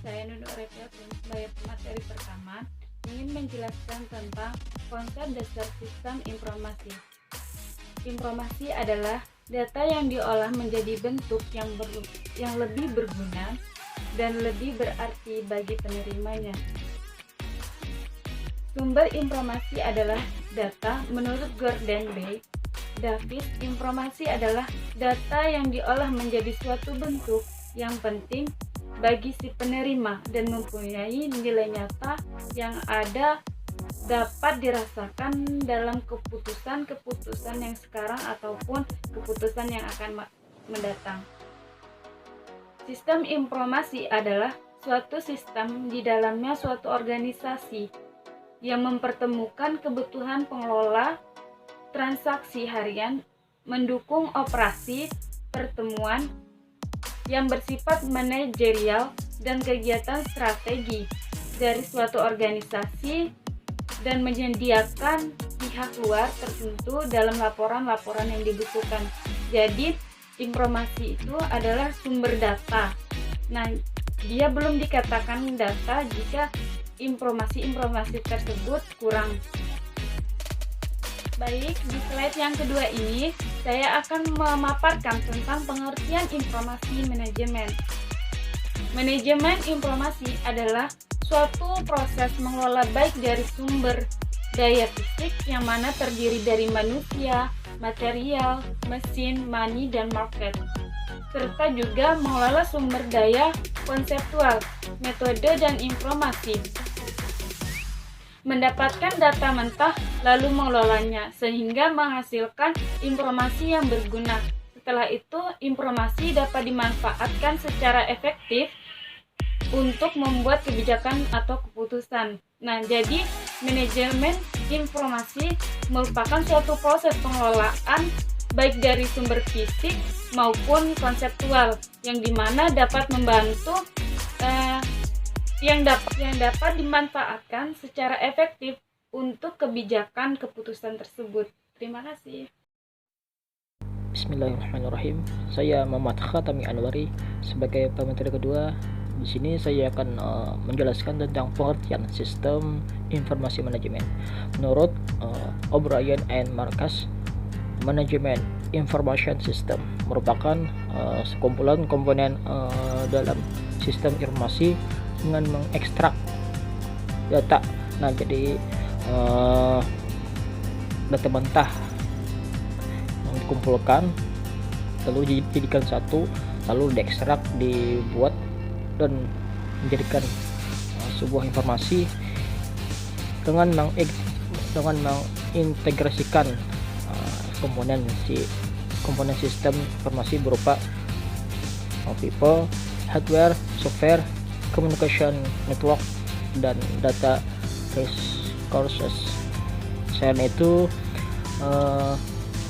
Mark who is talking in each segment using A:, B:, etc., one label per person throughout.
A: Saya Nunu Repiatun sebagai pemateri pertama ingin menjelaskan tentang konsep dasar sistem informasi. Informasi adalah data yang diolah menjadi bentuk yang lebih berguna dan lebih berarti bagi penerimanya. Sumber informasi adalah data. Menurut Gordon B. Davis, informasi adalah data yang diolah menjadi suatu bentuk yang penting bagi si penerima dan mempunyai nilai nyata yang dapat dirasakan dalam keputusan yang sekarang ataupun keputusan yang akan mendatang. Sistem informasi adalah suatu sistem di dalamnya suatu organisasi yang mempertemukan kebutuhan pengelola transaksi harian, mendukung operasi pertemuan yang bersifat manajerial dan kegiatan strategi dari suatu organisasi dan menyediakan pihak luar tertentu dalam laporan-laporan yang dibutuhkan. Jadi, informasi itu adalah sumber data. Nah, dia belum dikatakan data jika informasi-informasi tersebut kurang. Baik, di slide yang kedua ini, saya akan memaparkan tentang pengertian informasi manajemen. Manajemen informasi adalah suatu proses mengelola baik dari sumber daya fisik yang mana terdiri dari manusia, material, mesin, money, dan market, serta juga mengelola sumber daya konseptual, metode, dan informasi. Mendapatkan data mentah lalu mengelolanya sehingga menghasilkan informasi yang berguna. Setelah itu, informasi dapat dimanfaatkan secara efektif untuk membuat kebijakan atau keputusan. Nah, jadi manajemen informasi merupakan suatu proses pengelolaan baik dari sumber fisik maupun konseptual yang dimana dapat membantu yang dapat dimanfaatkan secara efektif untuk kebijakan keputusan tersebut. Terima kasih.
B: Bismillahirrahmanirrahim. Saya Muhammad Khatami Anwari sebagai pemateri kedua. Di sini saya akan menjelaskan tentang pengertian sistem informasi manajemen. Menurut O'Brien and Marcus, manajemen information system merupakan sekumpulan komponen dalam sistem informasi dengan mengekstrak data. Nah, jadi data mentah yang dikumpulkan lalu dijadikan satu, lalu diekstrak, dibuat dan menjadikan sebuah informasi dengan mengintegrasikan komponen sistem informasi berupa people, hardware, software, communication network, dan data resources. Selain itu,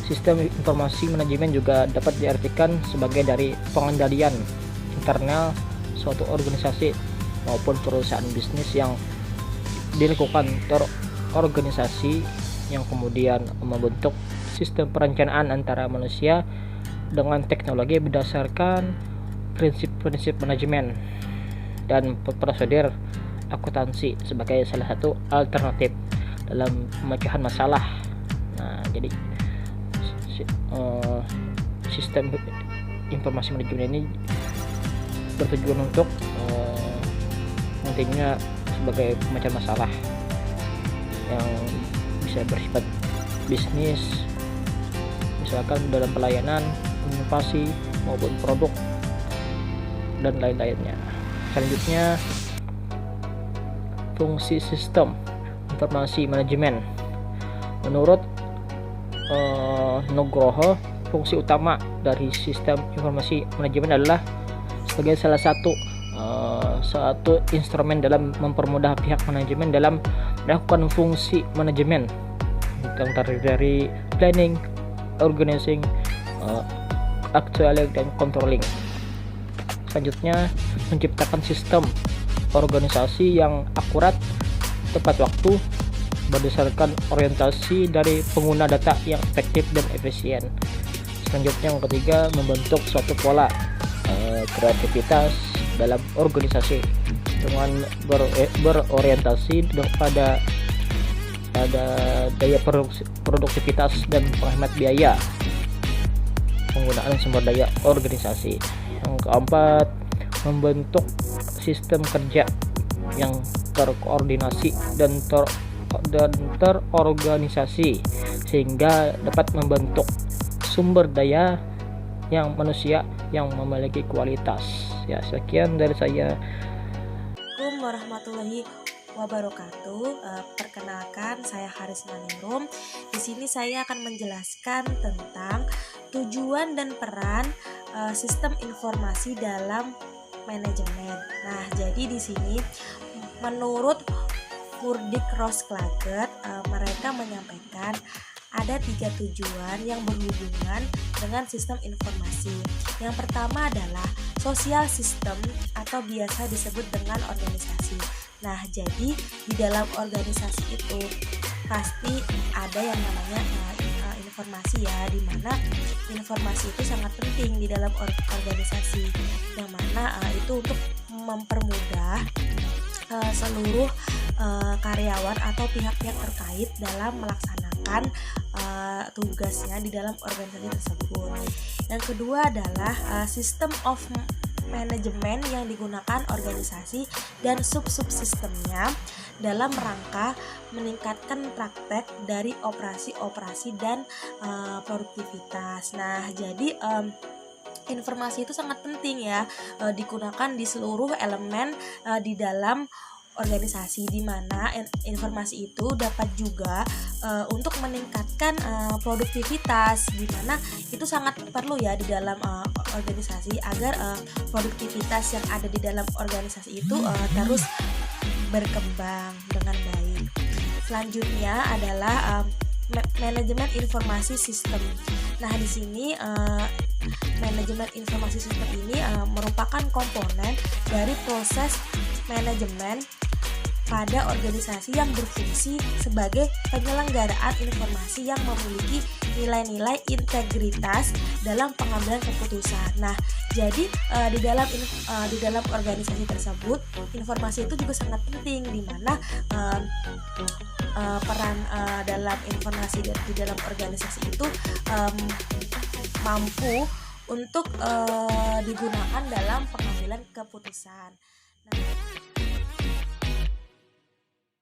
B: sistem informasi manajemen juga dapat diartikan sebagai dari pengendalian internal suatu organisasi maupun perusahaan bisnis yang dilakukan terorganisasi yang kemudian membentuk sistem perencanaan antara manusia dengan teknologi berdasarkan prinsip-prinsip manajemen dan prosedur akuntansi sebagai salah satu alternatif dalam pemecahan masalah. Nah, jadi sistem informasi manajemen ini bertujuan untuk nantinya sebagai pemecahan masalah yang bisa bersifat bisnis, misalkan dalam pelayanan, inovasi maupun produk dan lain-lainnya. Selanjutnya, fungsi sistem informasi manajemen. Menurut Nugroho, fungsi utama dari sistem informasi manajemen adalah sebagai salah satu instrumen dalam mempermudah pihak manajemen dalam melakukan fungsi manajemen yang terdiri dari planning, organizing, actually, dan controlling. Selanjutnya, menciptakan sistem organisasi yang akurat, tepat waktu, berdasarkan orientasi dari pengguna data yang efektif dan efisien. Selanjutnya, yang ketiga, membentuk suatu pola kreativitas dalam organisasi. dengan berorientasi pada daya produktivitas dan penghemat biaya penggunaan sumber daya organisasi. Yang keempat, membentuk sistem kerja yang terkoordinasi dan terorganisasi sehingga dapat membentuk sumber daya yang manusia yang memiliki kualitas. Ya, sekian dari saya.
C: Assalamualaikum warahmatullahi wabarakatuh. Perkenalkan, saya Haris Maningrum. Di sini saya akan menjelaskan tentang tujuan dan peran sistem informasi dalam manajemen. Nah, jadi di sini menurut Furdik Roosklaget, mereka menyampaikan ada 3 tujuan yang berhubungan dengan sistem informasi. Yang pertama adalah sosial system atau biasa disebut dengan organisasi. Nah, jadi di dalam organisasi itu pasti ada yang namanya informasi ya, di mana informasi itu sangat penting di dalam organisasi, yang mana itu untuk mempermudah seluruh karyawan atau pihak-pihak terkait dalam melaksanakan tugasnya di dalam organisasi tersebut. Yang kedua adalah sistem of manajemen yang digunakan organisasi dan sub-subsistemnya dalam rangka meningkatkan praktek dari operasi-operasi dan produktivitas. Nah, jadi informasi itu sangat penting ya, digunakan di seluruh elemen di dalam organisasi, di mana informasi itu dapat juga untuk meningkatkan produktivitas, di mana itu sangat perlu ya di dalam organisasi agar produktivitas yang ada di dalam organisasi itu terus berkembang dengan baik. Selanjutnya adalah manajemen informasi sistem. Nah, di sini manajemen informasi sistem ini merupakan komponen dari proses manajemen pada organisasi yang berfungsi sebagai penyelenggaraan informasi yang memiliki nilai-nilai integritas dalam pengambilan keputusan. Nah, jadi di dalam organisasi tersebut informasi itu juga sangat penting, di mana peran dalam informasi di dalam organisasi itu mampu untuk digunakan dalam pengambilan keputusan. Nah,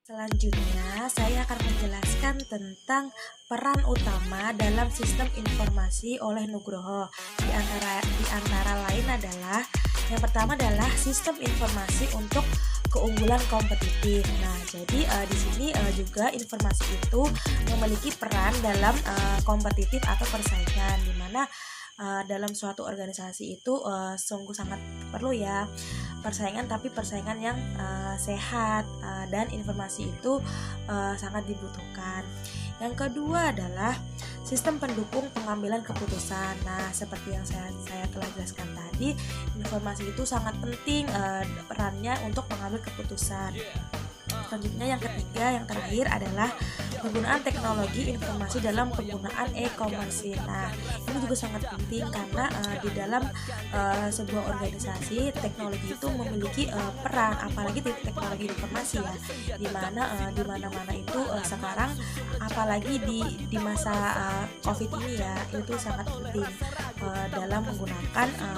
C: selanjutnya saya akan menjelaskan tentang peran utama dalam sistem informasi oleh Nugroho. Di antara lain adalah yang pertama adalah sistem informasi untuk keunggulan kompetitif. Nah, jadi di sini juga informasi itu memiliki peran dalam kompetitif atau persaingan, di mana dalam suatu organisasi itu sungguh sangat perlu ya persaingan, tapi persaingan yang sehat, dan informasi itu sangat dibutuhkan. Yang kedua adalah sistem pendukung pengambilan keputusan. Nah, seperti yang saya telah jelaskan tadi, informasi itu sangat penting perannya untuk mengambil keputusan. Selanjutnya yang ketiga, yang terakhir adalah penggunaan teknologi informasi dalam penggunaan e-commerce. Nah, ini juga sangat penting karena di dalam sebuah organisasi teknologi itu memiliki peran, apalagi teknologi informasi ya, di mana itu sekarang, apalagi di masa COVID ini ya, itu sangat penting dalam menggunakan